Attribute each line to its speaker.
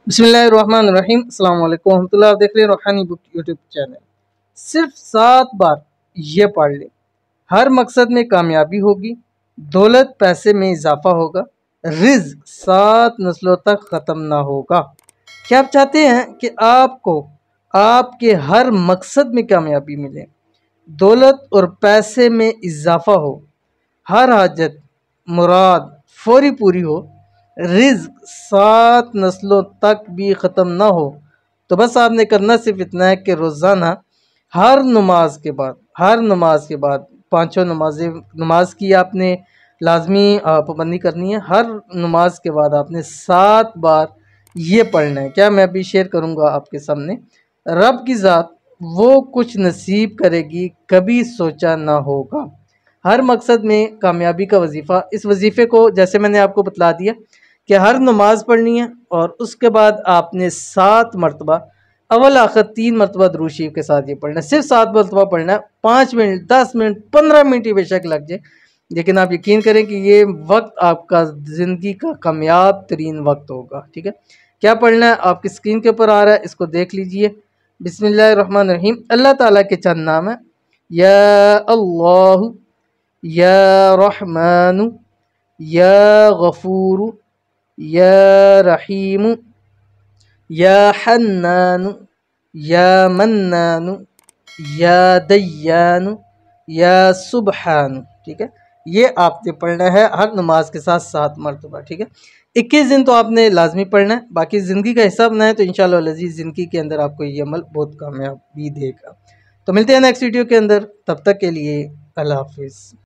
Speaker 1: बिस्मिल्लाहिर्रहमानिर्रहीम। अस्सलाम वालेकुम रहमतुल्लाह। आप देख रहे हैं रूहानी बुक यूट्यूब चैनल। सिर्फ 7 बार ये पढ़ ले, हर मकसद में कामयाबी होगी, दौलत पैसे में इजाफा होगा, रिज्क 7 नस्लों तक ख़त्म ना होगा। क्या आप चाहते हैं कि आपको आपके हर मकसद में कामयाबी मिले, दौलत और पैसे में इजाफा हो, हर हाजत मुराद फौरी पूरी हो, रिज्क 7 नस्लों तक भी ख़त्म ना हो? तो बस आपने करना सिर्फ इतना है कि रोज़ाना हर नमाज के बाद 5 नमाज की आपने लाजमी पाबंदी करनी है। हर नमाज के बाद आपने 7 बार ये पढ़ना है। क्या मैं अभी शेयर करूँगा आपके सामने। रब की ज़ात वो कुछ नसीब करेगी कभी सोचा ना होगा। हर मकसद में कामयाबी का वजीफ़ा, इस वजीफ़े को जैसे मैंने आपको बतला दिया कि हर नमाज पढ़नी है और उसके बाद आपने 7 मरतबा अव्वल आखिर 3 मरतबा दुरूद शरीफ के साथ ये पढ़ना है। सिर्फ 7 मरतबा पढ़ना है। 5 मिनट, 10 मिनट, 15 मिनट ही बेशक लग जाए, लेकिन आप यकीन करें कि ये वक्त आपका ज़िंदगी का कामयाब तरीन वक्त होगा। ठीक है, क्या पढ़ना है आपकी स्क्रीन के ऊपर आ रहा है, इसको देख लीजिए। बिस्मिल्लाहिर्रहमानिर्रहीम। अल्लाह ताला के चंद नाम है, या अल्लाह, या रहमानु, या गफूरु, या रहीमु, या हन्नानु, या मन्नानु, या दय्यानु, या सुबहानु। ठीक है, ये आपने पढ़ना है हर नमाज के साथ 7 मरतबा। ठीक है, 21 दिन तो आपने लाजमी पढ़ना है। बाकी ज़िंदगी का हिसाब बनाए तो इंशाअल्लाह लज़ीज़ ज़िंदगी के अंदर आपको ये अमल बहुत कामयाबी देगा। तो मिलते हैं नेक्स्ट वीडियो के अंदर, तब तक के लिए अल्लाह हाफिज़।